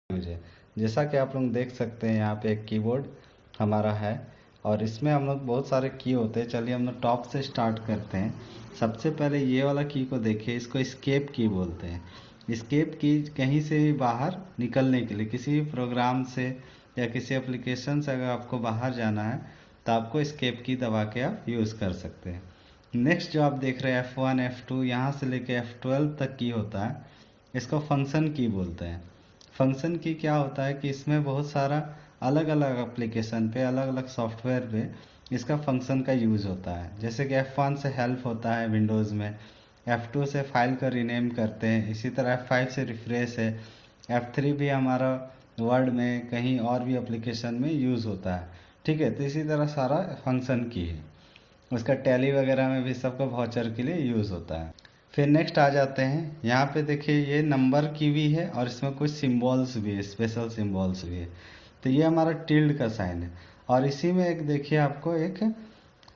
Use है। जैसा कि आप लोग देख सकते हैं यहाँ पे एक कीबोर्ड हमारा है और इसमें हम लोग बहुत सारे की होते हैं। चलिए हम लोग टॉप से स्टार्ट करते हैं। सबसे पहले ये वाला की को देखिए, इसको एस्केप की बोलते हैं। एस्केप की कहीं से भी बाहर निकलने के लिए, किसी भी प्रोग्राम से या किसी एप्लीकेशन से अगर आपको बाहर जाना है तो आपको एस्केप की दबा के आप यूज़ कर सकते हैं। नेक्स्ट जो आप देख रहे हैं F1 F2 यहाँ से लेके F12 तक की होता है, इसको फंक्शन की बोलते हैं। फंक्शन की क्या होता है कि इसमें बहुत सारा अलग अलग एप्लीकेशन पे, अलग अलग सॉफ्टवेयर पे इसका फंक्शन का यूज़ होता है। जैसे कि F1 से हेल्प होता है विंडोज़ में, F2 से फाइल का रीनेम करते हैं, इसी तरह F5 से रिफ्रेश है, F3 भी हमारा वर्ड में कहीं और भी एप्लीकेशन में यूज़ होता है। ठीक है, तो इसी तरह सारा फंक्शन की है, उसका टैली वगैरह में भी सबका वाउचर के लिए यूज़ होता है। फिर नेक्स्ट आ जाते हैं, यहाँ पे देखिए ये नंबर की भी है और इसमें कुछ सिंबल्स भी है, स्पेशल सिंबल्स भी है। तो ये हमारा टिल्ड का साइन है और इसी में एक देखिए आपको एक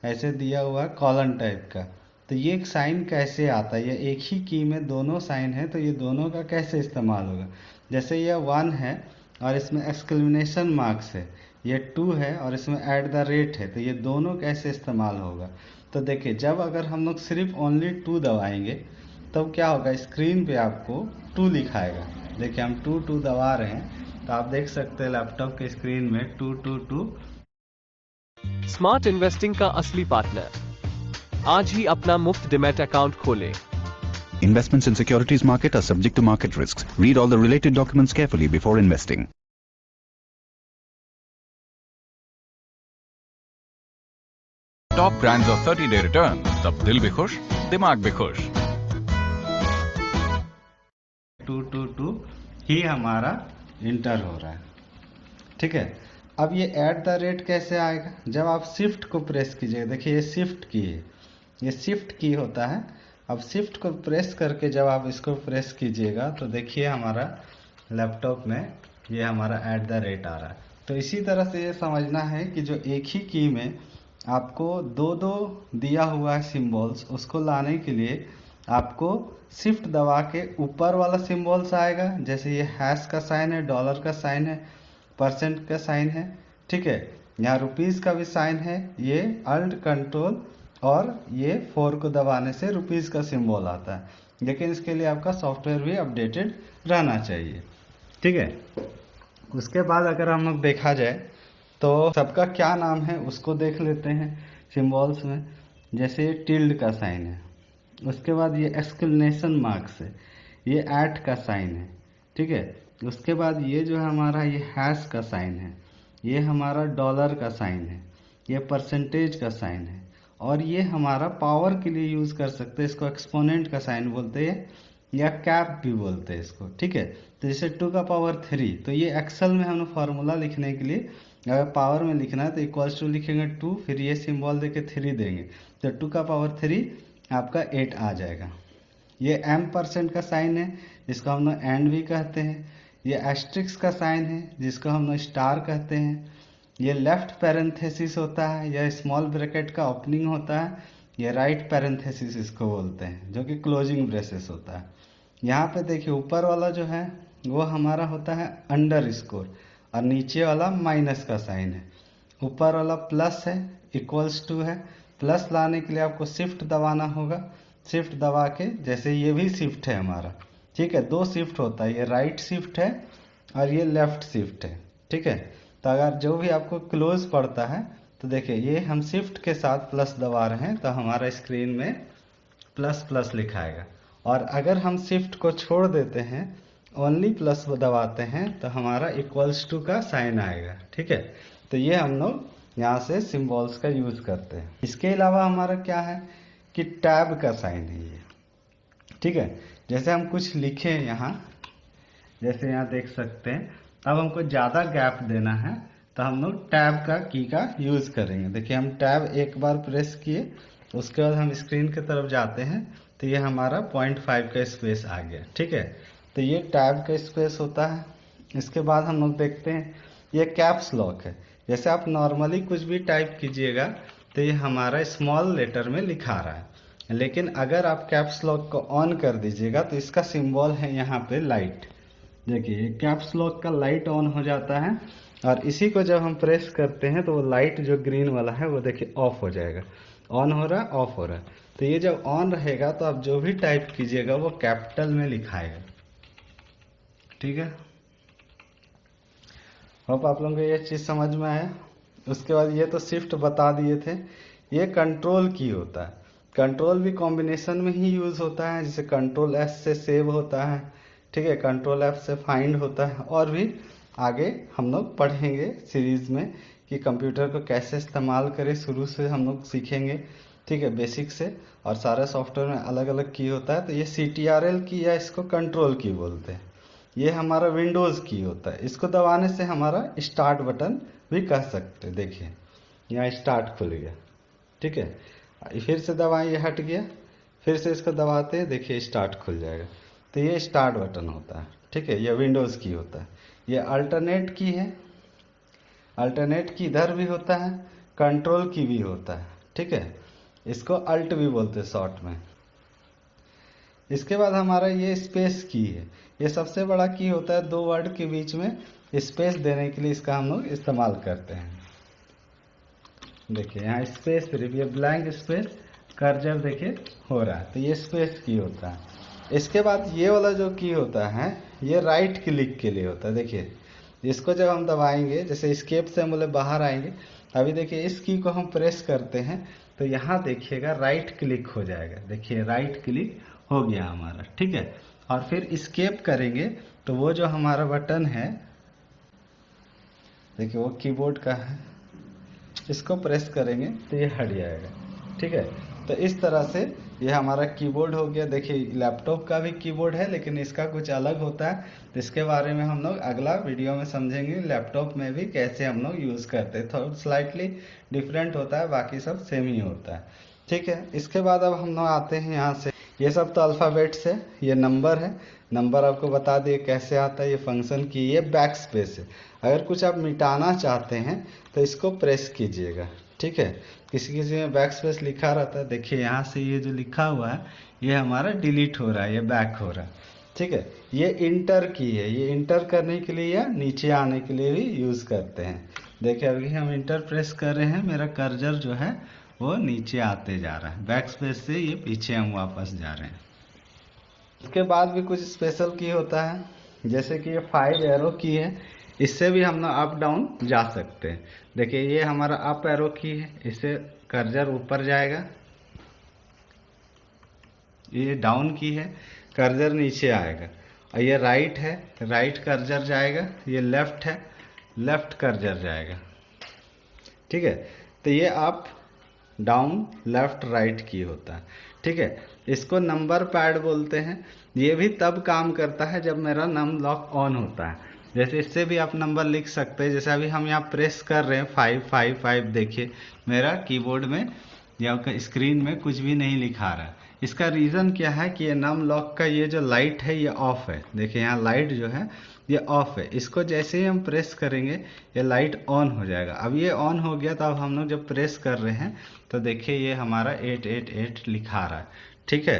ऐसे दिया हुआ है कॉलन टाइप का। तो ये एक साइन कैसे आता है, ये एक ही की में दोनों साइन है तो ये दोनों का कैसे इस्तेमाल होगा। जैसे ये 1 है और इसमें एक्सक्लेमेशन मार्क्स है, ये 2 है और इसमें ऐट द रेट है, तो ये दोनों कैसे इस्तेमाल होगा। तो देखिए जब अगर हम लोग सिर्फ ओनली 2 दबाएंगे तब क्या होगा, स्क्रीन पे आपको 2 लिखाएगा। देखिए हम 2 दबा रहे हैं तो आप देख सकते हैं लैपटॉप के स्क्रीन में 2 स्मार्ट इन्वेस्टिंग का असली पार्टनर। आज ही अपना मुफ्त डिमैट अकाउंट खोलें। Investments in securities market are subject to market risks. Read all the related documents carefully before investing. Top brands और 30-day रिटर्न, तब दिल भी खुश, दिमाग भी खुश। 2 ही हमारा इंटर हो रहा है। ठीक है, अब ये ऐट द रेट कैसे आएगा, जब आप शिफ्ट को प्रेस कीजिएगा। देखिए ये शिफ्ट की है, ये शिफ्ट की होता है। अब शिफ्ट को प्रेस करके जब आप इसको प्रेस कीजिएगा तो देखिए हमारा लैपटॉप में ये हमारा ऐट द रेट आ रहा है। तो इसी तरह से ये समझना है कि जो एक ही की में आपको दो दो दिया हुआ है सिंबल्स, उसको लाने के लिए आपको शिफ्ट दबा के ऊपर वाला सिंबल्स आएगा। जैसे ये हैश का साइन है, डॉलर का साइन है, परसेंट का साइन है। ठीक है, यहाँ रुपीज़ का भी साइन है, ये अल्ट कंट्रोल और ये 4 को दबाने से रुपीज़ का सिंबल आता है। लेकिन इसके लिए आपका सॉफ्टवेयर भी अपडेटेड रहना चाहिए। ठीक है, उसके बाद अगर हम लोग देखा जाए तो सबका क्या नाम है उसको देख लेते हैं सिंबल्स में। जैसे ये टिल्ड का साइन है, उसके बाद ये एक्सक्लेमेशन मार्क्स है, ये ऐट का साइन है। ठीक है, उसके बाद ये जो है हमारा ये हैश का साइन है, ये हमारा डॉलर का साइन है, ये परसेंटेज का साइन है और ये हमारा पावर के लिए यूज़ कर सकते हैं, इसको एक्सपोनेंट का साइन बोलते हैं या कैप भी बोलते हैं इसको। ठीक है, तो जैसे 2 का पावर 3, तो ये एक्सेल में हम लोग फार्मूला लिखने के लिए अगर पावर में लिखना है तो इक्वल्स टू लिखेंगे 2, फिर ये सिंबल देके 3 देंगे तो 2 का पावर 3 आपका 8 आ जाएगा। ये M% का साइन है जिसको हम लोग एंड भी कहते हैं। ये एस्ट्रिक्स का साइन है जिसको हम लोग स्टार कहते हैं। ये लेफ्ट पैरेंथेसिस होता है या स्मॉल ब्रैकेट का ओपनिंग होता है। ये राइट पैरेंथेसिस इसको बोलते हैं जो कि क्लोजिंग ब्रेसेस होता है। यहाँ पे देखिए ऊपर वाला जो है वो हमारा होता है अंडर स्कोर और नीचे वाला माइनस का साइन है। ऊपर वाला प्लस है, इक्वल्स टू है। प्लस लाने के लिए आपको शिफ्ट दबाना होगा, शिफ्ट दबा के, जैसे ये भी शिफ्ट है हमारा। ठीक है, 2 शिफ्ट होता है, ये राइट शिफ्ट है और ये लेफ्ट शिफ्ट है। ठीक है, तो अगर जो भी आपको क्लोज पड़ता है तो देखिए ये हम शिफ्ट के साथ प्लस दबा रहे हैं तो हमारा स्क्रीन में प्लस प्लस लिखाएगा। और अगर हम शिफ्ट को छोड़ देते हैं, ओनली प्लस दबाते हैं तो हमारा इक्वल्स टू का साइन आएगा। ठीक है, तो ये हम लोग यहाँ से सिंबल्स का यूज़ करते हैं। इसके अलावा हमारा क्या है कि टैब का साइन है ये। ठीक है, जैसे हम कुछ लिखें यहाँ, जैसे यहाँ देख सकते हैं, अब हमको ज़्यादा गैप देना है तो हम लोग टैब का की का यूज़ करेंगे। देखिए हम टैब एक बार प्रेस किए, उसके बाद हम स्क्रीन की तरफ जाते हैं तो ये हमारा 0.5 का स्पेस आ गया। ठीक है, तो ये टैब का स्पेस होता है। इसके बाद हम लोग देखते हैं ये कैप्स लॉक है। जैसे आप नॉर्मली कुछ भी टाइप कीजिएगा तो ये हमारा स्मॉल लेटर में लिखा रहा है, लेकिन अगर आप कैप्स लॉक को ऑन कर दीजिएगा तो इसका सिंबल है यहाँ पे लाइट। देखिए ये कैप्स लॉक का लाइट ऑन हो जाता है, और इसी को जब हम प्रेस करते हैं तो वो लाइट जो ग्रीन वाला है वो देखिए ऑफ हो जाएगा। ऑन हो रहा है, ऑफ हो रहा है। तो ये जब ऑन रहेगा तो आप जो भी टाइप कीजिएगा वो कैपिटल में लिखाएगा। ठीक है, होप आप लोगों को ये चीज़ समझ में आया। उसके बाद ये तो शिफ्ट बता दिए थे। ये कंट्रोल की होता है। कंट्रोल भी कॉम्बिनेशन में ही यूज़ होता है, जैसे कंट्रोल एस से सेव होता है, ठीक है, कंट्रोल एफ से फाइंड होता है, और भी आगे हम लोग पढ़ेंगे सीरीज में कि कंप्यूटर को कैसे इस्तेमाल करें, शुरू से हम लोग सीखेंगे। ठीक है, बेसिक से। और सारे सॉफ्टवेयर में अलग अलग की होता है। तो ये CTRL की या इसको कंट्रोल की बोलते हैं। ये हमारा विंडोज़ की होता है। इसको दबाने से हमारा स्टार्ट बटन भी कह सकते हैं। देखिए यहाँ स्टार्ट खुल गया। ठीक है, फिर से दबाएं, ये हट गया, फिर से इसको दबाते हैं, देखिए स्टार्ट खुल जाएगा। तो ये स्टार्ट बटन होता है। ठीक है, ये विंडोज़ की होता है। ये अल्टरनेट की है। अल्टरनेट की इधर भी होता है, कंट्रोल की भी होता है। ठीक है, इसको अल्ट भी बोलते हैं शॉर्ट में। इसके बाद हमारा ये स्पेस की है। ये सबसे बड़ा की होता है, दो वर्ड के बीच में स्पेस देने के लिए इसका हम लोग इस्तेमाल करते हैं। देखिए यहाँ स्पेस, सिर्फ ये ब्लैंक स्पेस कर्जर देखिए हो रहा है, तो ये स्पेस की होता है। इसके बाद ये वाला जो की होता है ये राइट क्लिक के लिए होता है। देखिए इसको जब हम दबाएंगे, जैसे स्केप से हम बोले बाहर आएंगे, अभी देखिए इस की को हम प्रेस करते हैं तो यहाँ देखिएगा राइट क्लिक हो जाएगा। देखिए राइट क्लिक हो गया हमारा। ठीक है, और फिर स्केप करेंगे तो वो जो हमारा बटन है, देखिए वो कीबोर्ड का है, इसको प्रेस करेंगे तो ये हट जाएगा। ठीक है, तो इस तरह से ये हमारा कीबोर्ड हो गया। देखिए लैपटॉप का भी कीबोर्ड है, लेकिन इसका कुछ अलग होता है, तो इसके बारे में हम लोग अगला वीडियो में समझेंगे। लैपटॉप में भी कैसे हम लोग यूज़ करते हैं, थोड़ा स्लाइटली डिफरेंट होता है, बाकी सब सेम ही होता है। ठीक है, इसके बाद अब हम लोग आते हैं यहाँ से, ये सब तो अल्फ़ाबेट्स है, ये नंबर है। नंबर आपको बता दिए कैसे आता है, ये फंक्शन की, ये बैक स्पेस है। अगर कुछ आप मिटाना चाहते हैं तो इसको प्रेस कीजिएगा। ठीक है, किसी किसी में बैक स्पेस लिखा रहता है, देखिए यहाँ से ये जो लिखा हुआ है ये हमारा डिलीट हो रहा है, ये बैक हो रहा है। ठीक है, ये इंटर की है, ये इंटर करने के लिए या नीचे आने के लिए भी यूज़ करते हैं। देखिए अभी हम इंटर प्रेस कर रहे हैं, मेरा कर्जर जो है वो नीचे आते जा रहा है, बैक स्पेस से ये पीछे हम वापस जा रहे हैं। उसके बाद भी कुछ स्पेशल की होता है, जैसे कि ये 5 एरो की है, इससे भी हम लोग अप डाउन जा सकते हैं। देखिए ये हमारा अप एरो की है, इससे कर्जर ऊपर जाएगा। ये डाउन की है, कर्जर नीचे आएगा। और ये राइट है, राइट कर्जर जाएगा। ये लेफ्ट है, लेफ्ट कर्जर जाएगा। ठीक है, तो ये अप डाउन लेफ्ट राइट की होता है। ठीक है, इसको नंबर पैड बोलते हैं। ये भी तब काम करता है जब मेरा नम लॉक ऑन होता है। जैसे इससे भी आप नंबर लिख सकते हैं, जैसे अभी हम यहाँ प्रेस कर रहे हैं 555, देखिए मेरा कीबोर्ड में या स्क्रीन में कुछ भी नहीं लिखा रहा है। इसका रीज़न क्या है कि ये नम लॉक का ये जो लाइट है ये ऑफ है। देखिए यहाँ लाइट जो है ये ऑफ है, इसको जैसे ही हम प्रेस करेंगे ये लाइट ऑन हो जाएगा। अब ये ऑन हो गया, तो अब हम लोग जब प्रेस कर रहे हैं तो देखिए ये हमारा 888 लिखा रहा है। ठीक है,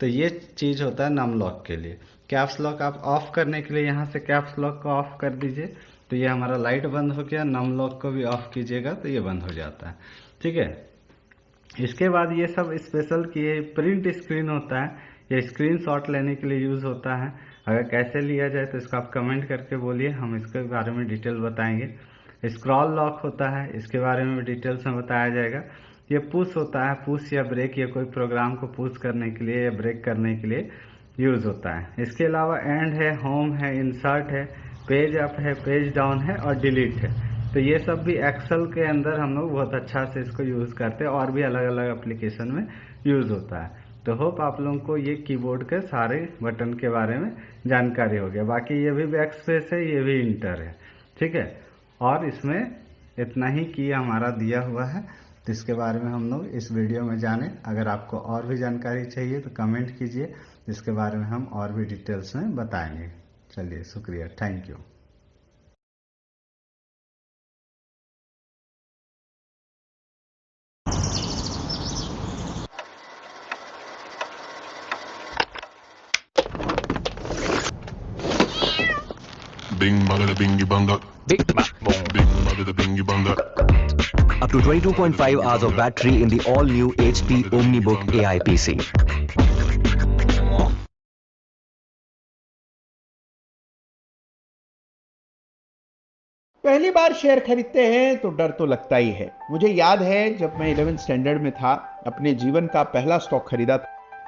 तो ये चीज़ होता है नम लॉक के लिए। कैप्स लॉक आप ऑफ करने के लिए यहाँ से कैप्स लॉक को ऑफ कर दीजिए तो ये हमारा लाइट बंद हो गया। नम लॉक को भी ऑफ कीजिएगा तो ये बंद हो जाता है। ठीक है, इसके बाद ये सब स्पेशल की प्रिंट स्क्रीन होता है, ये स्क्रीन शॉट लेने के लिए यूज़ होता है। अगर कैसे लिया जाए तो इसको आप कमेंट करके बोलिए, हम इसके बारे में डिटेल बताएंगे। स्क्रॉल लॉक होता है, इसके बारे में डिटेल्स में बताया जाएगा। ये पुश होता है, पुश या ब्रेक, या कोई प्रोग्राम को पुश करने के लिए या ब्रेक करने के लिए यूज़ होता है। इसके अलावा एंड है, होम है, इंसर्ट है, पेज अप है, पेज डाउन है और डिलीट है। तो ये सब भी एक्सेल के अंदर हम लोग बहुत अच्छा से इसको यूज़ करते हैं, और भी अलग अलग एप्लीकेशन में यूज़ होता है। तो होप आप लोगों को ये कीबोर्ड के सारे बटन के बारे में जानकारी हो गया। बाकी ये भी बैक स्पेस है, ये भी इंटर है। ठीक है, और इसमें इतना ही की हमारा दिया हुआ है, तो इसके बारे में हम लोग इस वीडियो में जाने। अगर आपको और भी जानकारी चाहिए तो कमेंट कीजिए, जिसके बारे में हम और भी डिटेल्स में बताएंगे। चलिए, शुक्रिया, thank you. bing bada bingy banga. Bing, bang, boom. Bing bada bingy banga. Up to 22.5 hours of battery in the all-new HP OmniBook AI PC. पहली बार शेयर खरीदते हैं तो डर तो लगता ही है। मुझे याद है जब मैं 11th स्टैंडर्ड में था, अपने जीवन का पहला स्टॉक खरीदा,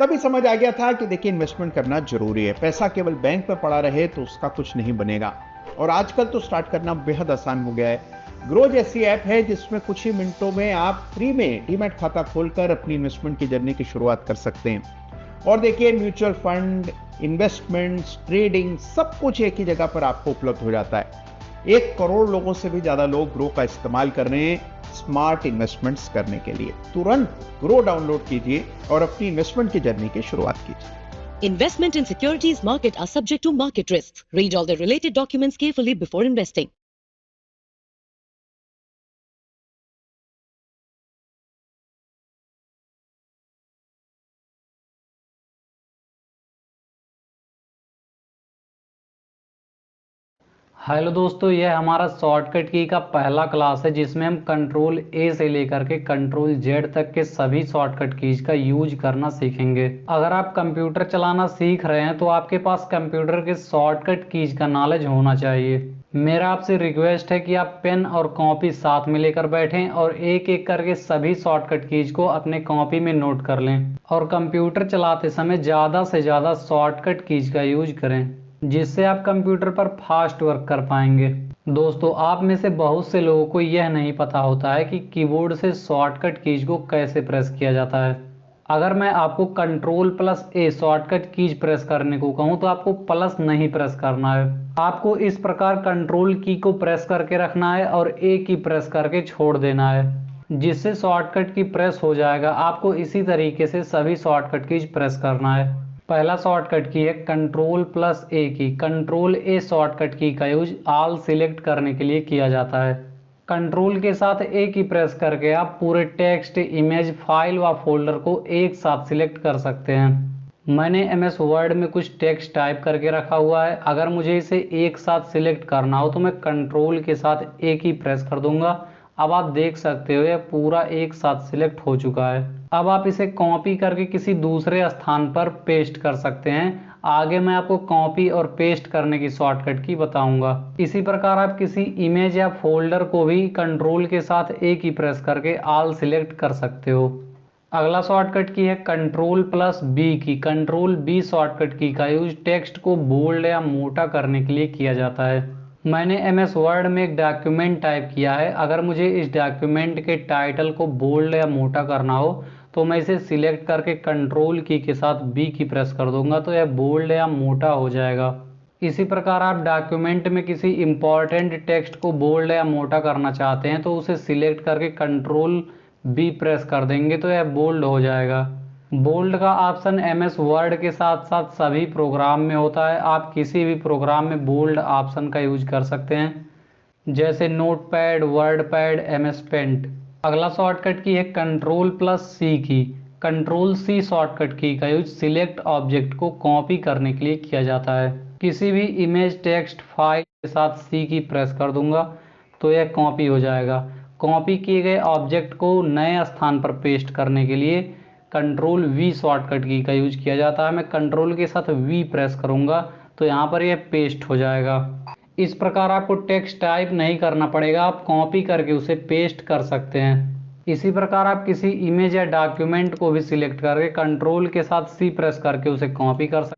तभी समझ आ गया था कि देखिए इन्वेस्टमेंट करना जरूरी है। पैसा केवल बैंक में पड़ा रहे तो उसका कुछ नहीं बनेगा। और आजकल तो स्टार्ट करना बेहद आसान हो गया है। ग्रो जैसी ऐप है जिसमें कुछ ही मिनटों में आप फ्री में डीमैट खाता खोलकर अपनी इन्वेस्टमेंट की जर्नी की शुरुआत कर सकते हैं। और देखिए म्यूचुअल फंड, इन्वेस्टमेंट्स, ट्रेडिंग सब कुछ एक ही जगह पर आपको उपलब्ध हो जाता है। 1 करोड़ लोगों से भी ज्यादा लोग ग्रो का इस्तेमाल कर रहे हैं स्मार्ट इन्वेस्टमेंट्स करने के लिए। तुरंत ग्रो डाउनलोड कीजिए और अपनी इन्वेस्टमेंट की जर्नी की शुरुआत कीजिए। Investment in securities market are subject to market risks. Read all the related documents carefully before investing. Hello दोस्तों, यह हमारा शॉर्टकट की का पहला क्लास है जिसमें हम कंट्रोल ए से लेकर के कंट्रोल जेड तक के सभी शॉर्टकट कीज का यूज करना सीखेंगे। अगर आप कंप्यूटर चलाना सीख रहे हैं तो आपके पास कंप्यूटर के शॉर्टकट कीज का नॉलेज होना चाहिए। मेरा आपसे रिक्वेस्ट है कि आप पेन और कॉपी साथ में लेकर बैठें और एक एक करके सभी शॉर्टकट कीज को अपने कॉपी में नोट कर लें और कंप्यूटर चलाते समय ज़्यादा से ज़्यादा शॉर्टकट कीज का यूज करें जिससे आप कंप्यूटर पर फास्ट वर्क कर पाएंगे। दोस्तों, आप में से बहुत से लोगों को यह नहीं पता होता है कि कीबोर्ड से शॉर्टकट कीज को कैसे प्रेस किया जाता है। अगर मैं आपको कंट्रोल प्लस ए शॉर्टकट कीज प्रेस करने को कहूँ तो आपको प्लस नहीं प्रेस करना है। आपको इस प्रकार कंट्रोल की को प्रेस करके रखना है और ए की प्रेस करके छोड़ देना है जिससे शॉर्टकट की प्रेस हो जाएगा। आपको इसी तरीके से सभी शॉर्टकट कीज प्रेस करना है। पहला शॉर्टकट की है कंट्रोल प्लस ए की। कंट्रोल ए शॉर्टकट की का यूज ऑल सिलेक्ट करने के लिए किया जाता है। कंट्रोल के साथ ए की प्रेस करके आप पूरे टेक्स्ट, इमेज, फाइल व फोल्डर को एक साथ सिलेक्ट कर सकते हैं। मैंने MS वर्ड में कुछ टेक्स्ट टाइप करके रखा हुआ है। अगर मुझे इसे एक साथ सिलेक्ट करना हो तो मैं कंट्रोल के साथ ए की प्रेस कर दूंगा। अब आप देख सकते हो यह पूरा एक साथ सिलेक्ट हो चुका है। अब आप इसे कॉपी करके किसी दूसरे स्थान पर पेस्ट कर सकते हैं। आगे मैं आपको कॉपी और पेस्ट करने की शॉर्टकट की बताऊंगा। इसी प्रकार आप किसी इमेज या फोल्डर को भी कंट्रोल के साथ ए की प्रेस करके ऑल सिलेक्ट कर सकते हो। अगला शॉर्टकट की है कंट्रोल प्लस बी की। कंट्रोल बी शॉर्टकट की का यूज टेक्स्ट को बोल्ड या मोटा करने के लिए किया जाता है। मैंने MS वर्ड में एक डॉक्यूमेंट टाइप किया है। अगर मुझे इस डॉक्यूमेंट के टाइटल को बोल्ड या मोटा करना हो तो मैं इसे सिलेक्ट करके कंट्रोल की के साथ बी की प्रेस कर दूंगा तो यह बोल्ड या मोटा हो जाएगा। इसी प्रकार आप डॉक्यूमेंट में किसी इंपॉर्टेंट टेक्स्ट को बोल्ड या मोटा करना चाहते हैं तो उसे सिलेक्ट करके कंट्रोल बी प्रेस कर देंगे तो यह बोल्ड हो जाएगा। बोल्ड का ऑप्शन MS वर्ड के साथ साथ सभी प्रोग्राम में होता है। आप किसी भी प्रोग्राम में बोल्ड ऑप्शन का यूज कर सकते हैं जैसे नोटपैड, वर्डपैड, MS पेंट। अगला शॉर्टकट की है कंट्रोल प्लस सी की। कंट्रोल सी शॉर्टकट की का यूज सिलेक्ट ऑब्जेक्ट को कॉपी करने के लिए किया जाता है। किसी भी इमेज, टेक्स्ट, फाइल के साथ सी की प्रेस कर दूंगा तो यह कॉपी हो जाएगा। कॉपी किए गए ऑब्जेक्ट को नए स्थान पर पेस्ट करने के लिए कंट्रोल वी शॉर्टकट की का यूज किया जाता है। मैं कंट्रोल के साथ वी प्रेस करूंगा तो यहाँ पर यह पेस्ट हो जाएगा। इस प्रकार आपको टेक्स्ट टाइप नहीं करना पड़ेगा, आप कॉपी करके उसे पेस्ट कर सकते हैं। इसी प्रकार आप किसी इमेज या डॉक्यूमेंट को भी सिलेक्ट करके कंट्रोल के साथ सी प्रेस करके उसे कॉपी कर सकते हैं।